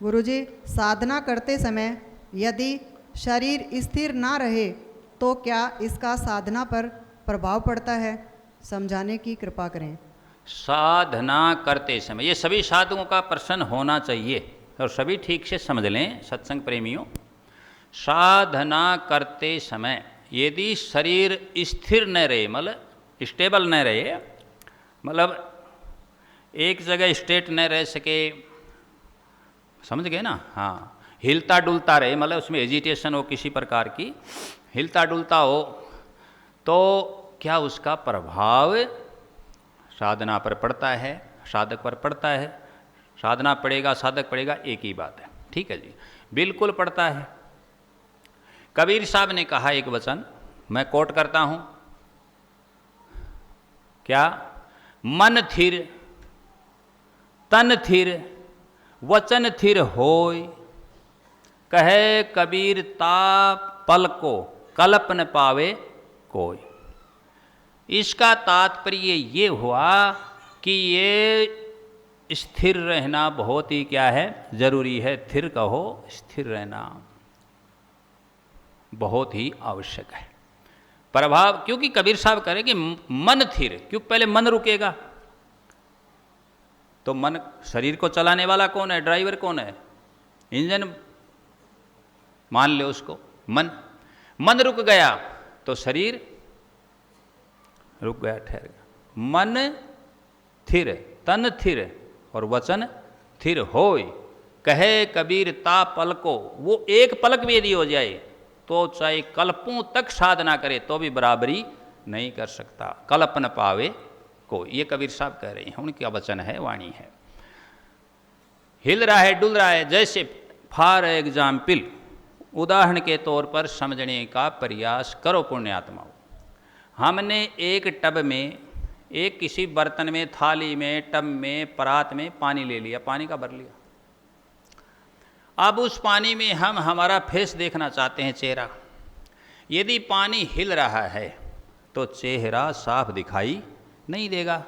गुरुजी, साधना करते समय यदि शरीर स्थिर ना रहे तो क्या इसका साधना पर प्रभाव पड़ता है? समझाने की कृपा करें। साधना करते समय, ये सभी साधुओं का प्रश्न होना चाहिए और सभी ठीक से समझ लें सत्संग प्रेमियों। साधना करते समय यदि शरीर स्थिर न रहे, मतलब स्टेबल न रहे, मतलब एक जगह स्ट्रेट न रह सके, समझ गए ना? हाँ, हिलता डुलता रहे, मतलब उसमें एजिटेशन हो किसी प्रकार की, हिलता डुलता हो, तो क्या उसका प्रभाव साधना पर पड़ता है, साधक पर पड़ता है? साधना पड़ेगा, साधक पड़ेगा, एक ही बात है। ठीक है जी, बिल्कुल पड़ता है। कबीर साहब ने कहा एक वचन, मैं कोट करता हूं, क्या? मन थिर तन थिर वचन थिर होय, कहे कबीर ता पल को कल्प न पावे कोई। इसका तात्पर्य ये हुआ कि ये स्थिर रहना बहुत ही क्या है, जरूरी है। थिर कहो, स्थिर रहना बहुत ही आवश्यक है। प्रभाव, क्योंकि कबीर साहब कह रहे कि मन थिर, क्योंकि पहले मन रुकेगा तो मन, शरीर को चलाने वाला कौन है? ड्राइवर कौन है? इंजन मान ले उसको, मन। मन रुक गया तो शरीर रुक गया, ठहर गया। मन थिर तन थिर और वचन थिर होय, कहे कबीर ता पल को। वो एक पलक भी यदि हो जाए तो चाहे कल्पों तक साधना करे तो भी बराबरी नहीं कर सकता। कल्प न पावे कोई, ये कबीर साहब कह रहे हैं, उनका वचन है, वाणी है। हिल रहा है, डुल रहा है, जैसे फॉर एग्जाम्पल, उदाहरण के तौर पर समझने का प्रयास करो पुण्यात्माओं। हमने एक टब में, एक किसी बर्तन में, थाली में, टब में, परात में पानी ले लिया, पानी का भर लिया। अब उस पानी में हम हमारा फेस देखना चाहते हैं, चेहरा। यदि पानी हिल रहा है तो चेहरा साफ दिखाई नहीं देगा,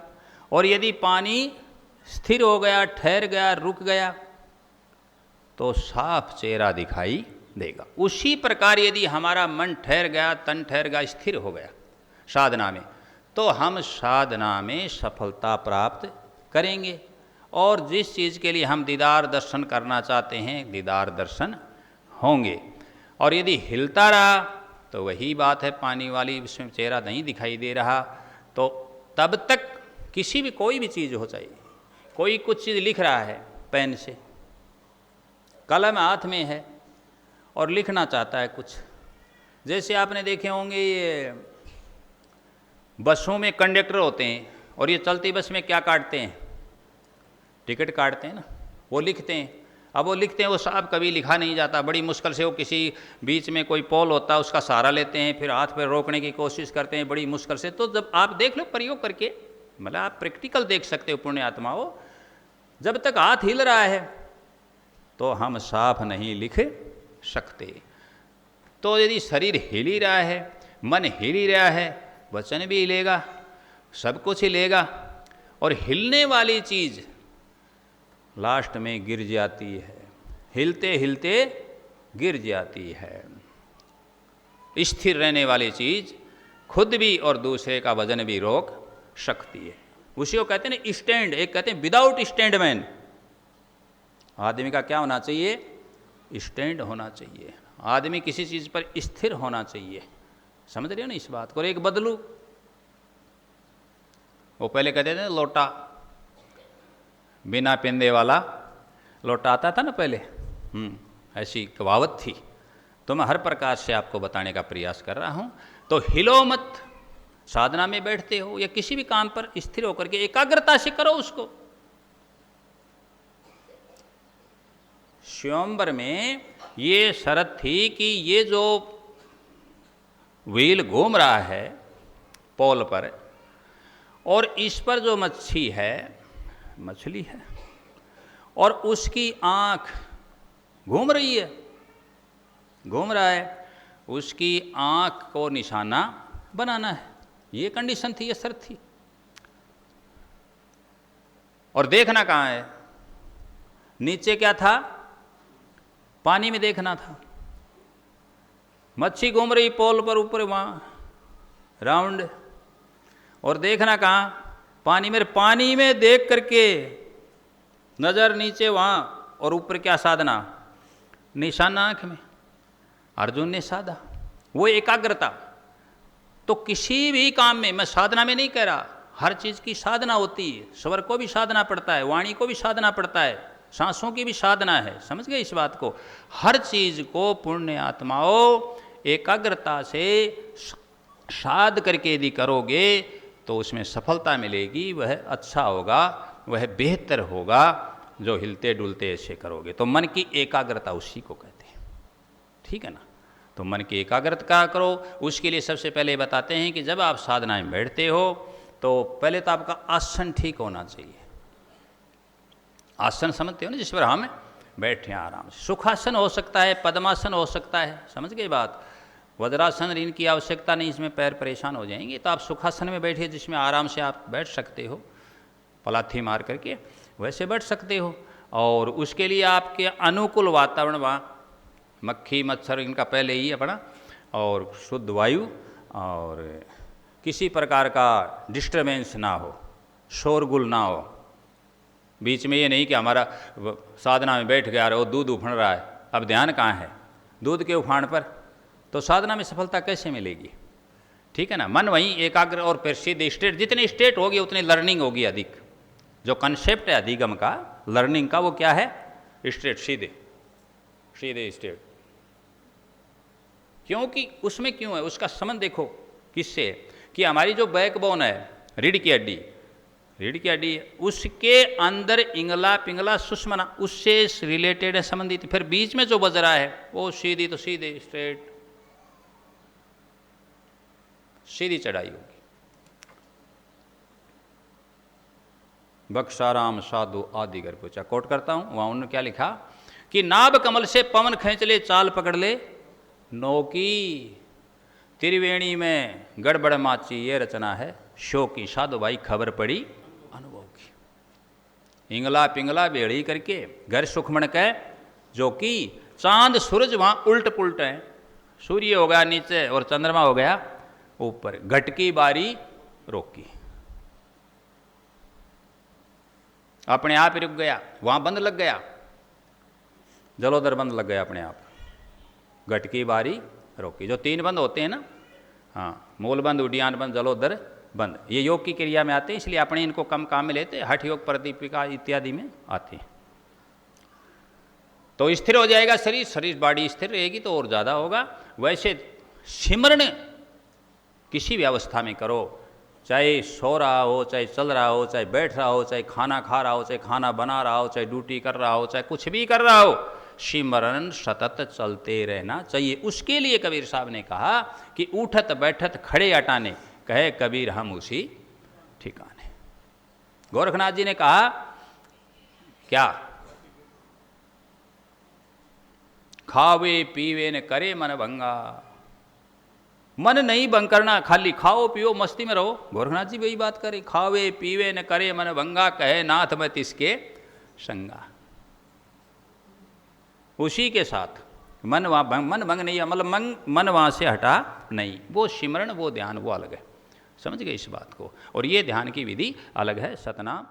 और यदि पानी स्थिर हो गया, ठहर गया, रुक गया तो साफ चेहरा दिखाई देगा। उसी प्रकार यदि हमारा मन ठहर गया, तन ठहर गया, स्थिर हो गया साधना में, तो हम साधना में सफलता प्राप्त करेंगे, और जिस चीज़ के लिए हम दीदार दर्शन करना चाहते हैं, दीदार दर्शन होंगे। और यदि हिलता रहा तो वही बात है पानी वाली, उसमें चेहरा नहीं दिखाई दे रहा, तो तब तक किसी भी, कोई भी चीज़ हो, चाहिए कोई कुछ चीज़ लिख रहा है पेन से, कलम हाथ में है और लिखना चाहता है कुछ। जैसे आपने देखे होंगे ये बसों में कंडक्टर होते हैं, और ये चलती बस में क्या काटते हैं? टिकट काटते हैं ना, वो लिखते हैं। अब वो लिखते हैं, वो साहब कभी लिखा नहीं जाता, बड़ी मुश्किल से, वो किसी बीच में कोई पोल होता है उसका सहारा लेते हैं, फिर हाथ पर रोकने की कोशिश करते हैं बड़ी मुश्किल से। तो जब आप देख लो प्रयोग करके, मतलब आप प्रैक्टिकल देख सकते हो पुण्य आत्माओं, जब तक हाथ हिल रहा है तो हम साफ नहीं लिख सकते। तो यदि शरीर हिल ही रहा है, मन हिल ही रहा है, वचन भी हिलेगा, सब कुछ हिलेगा, और हिलने वाली चीज़ लास्ट में गिर जाती है, हिलते हिलते गिर जाती है। स्थिर रहने वाली चीज़ खुद भी और दूसरे का वजन भी रोक सकती है। उसी को कहते हैं ना स्टैंड, एक कहते हैं विदाउट स्टैंड मैन। आदमी का क्या होना चाहिए? स्टैंड होना चाहिए। आदमी किसी चीज़ पर स्थिर होना चाहिए। समझ रहे हो ना इस बात को? एक बदलू, वो पहले कहते थे लोटा, बिना पिंदे वाला लोटा आता था ना पहले, ऐसी कहावत थी। तो मैं हर प्रकार से आपको बताने का प्रयास कर रहा हूं। तो हिलो मत, साधना में बैठते हो या किसी भी काम पर स्थिर होकर के एकाग्रता से करो उसको। स्वयंवर में ये शर्त थी कि ये जो व्हील घूम रहा है पोल पर, और इस पर जो मच्छी है, मछली है, और उसकी आंख घूम रही है, घूम रहा है, उसकी आंख को निशाना बनाना है। ये कंडीशन थी, ये शर्त थी। और देखना कहाँ है? नीचे क्या था? पानी में देखना था, मच्छी घूम रही पोल पर ऊपर वहाँ राउंड, और देखना कहाँ, पानी में देख करके नज़र नीचे वहाँ, और ऊपर क्या साधना, निशाना आँख में। अर्जुन ने साधा, वो एकाग्रता। तो किसी भी काम में, मैं साधना में नहीं कह रहा, हर चीज़ की साधना होती है, स्वर को भी साधना पड़ता है, वाणी को भी साधना पड़ता है, सांसों की भी साधना है, समझ गए इस बात को। हर चीज़ को पुण्य आत्माओं एकाग्रता से साध करके यदि करोगे तो उसमें सफलता मिलेगी, वह अच्छा होगा, वह बेहतर होगा जो हिलते डुलते ऐसे करोगे। तो मन की एकाग्रता उसी को कहते हैं, ठीक है ना। तो मन की एकाग्रता करो। उसके लिए सबसे पहले बताते हैं कि जब आप साधना में बैठते हो तो पहले तो आपका आसन ठीक होना चाहिए। आसन समझते हो ना, जिस पर हम बैठे हैं आराम से। सुखासन हो सकता है, पद्मासन हो सकता है, समझ गए बात। वज्रासन इनकी आवश्यकता नहीं, इसमें पैर परेशान हो जाएंगे। तो आप सुखासन में बैठिए जिसमें आराम से आप बैठ सकते हो, पलाथी मार करके वैसे बैठ सकते हो। और उसके लिए आपके अनुकूल वातावरण, वहाँ मक्खी मच्छर इनका पहले ही अपना, और शुद्ध वायु, और किसी प्रकार का डिस्टर्बेंस ना हो, शोरगुल ना हो। बीच में ये नहीं कि हमारा साधना में बैठ गया और दूध उफड़ रहा है, अब ध्यान कहाँ है दूध के उफान पर, तो साधना में सफलता कैसे मिलेगी, ठीक है ना। मन वहीं एकाग्र, और फिर सीधे स्टेट, जितने स्टेट होगी उतनी लर्निंग होगी अधिक। जो कंसेप्ट है अधिगम का, लर्निंग का, वो क्या है, स्टेट, सीधे सीधे स्टेट। क्योंकि उसमें क्यों है, उसका संबंध देखो किससे, कि हमारी जो बैकबोन है, रीढ़ की हड्डी, रीढ़ की हड्डी, उसके अंदर इंगला पिंगला सुषमना, उससे रिलेटेड है, संबंधित। फिर बीच में जो बज रहा है वो सीधी, तो सीधे स्ट्रेट, सीधी चढ़ाई होगी। बक्साराम साधु आदि कर पूछा, कोट करता हूं, वहां उन्होंने क्या लिखा कि नाभ कमल से पवन खींच ले, चाल पकड़ ले नौकी, त्रिवेणी में गड़बड़ माची, ये रचना है शो की। साधु भाई खबर पड़ी अनुभव की। इंगला पिंगला बेड़ी करके घर सुखमण कह, जो कि चांद सूरज वहां उल्ट पुल्ट है, सूर्य हो गया नीचे और चंद्रमा हो गया ऊपर, घटकी बारी रोकी, अपने आप ही रुक गया, वहां बंद लग गया, जलोदर बंद लग गया अपने आप, घटकी बारी रोकी। जो तीन बंद होते हैं ना, हाँ, मूल बंद, उड्डयन बंद, जलोदर बंद, ये योग की क्रिया में आते हैं, इसलिए अपने इनको कम काम में लेते हैं, हठ योग, प्रदीपिका इत्यादि में आते हैं। तो स्थिर हो जाएगा शरीर, शरीर बॉडी स्थिर रहेगी तो और ज़्यादा होगा। वैसे सिमरण किसी भी अवस्था में करो, चाहे सो रहा हो, चाहे चल रहा हो, चाहे बैठ रहा हो, चाहे खाना खा रहा हो, चाहे खाना बना रहा हो, चाहे ड्यूटी कर रहा हो, चाहे कुछ भी कर रहा हो, सिमरण सतत चलते रहना चाहिए। उसके लिए कबीर साहब ने कहा कि उठत बैठत खड़े अटाने, कहे कबीर हम उसी ठिकाने। गोरखनाथ जी ने कहा क्या, खावे पीवे न करे मन भंगा। मन नहीं भंग करना, खाली खाओ पियो मस्ती में रहो। गोरखनाथ जी वही बात करे, खावे पीवे न करे मन भंगा, कहे नाथ मत इसके संगा। उसी के साथ मन भंग नहीं है, मतलब मन वहाँ से हटा नहीं, वो सिमरण, वो ध्यान, वो अलग है। समझ गए इस बात को। और ये ध्यान की विधि अलग है, सतनाम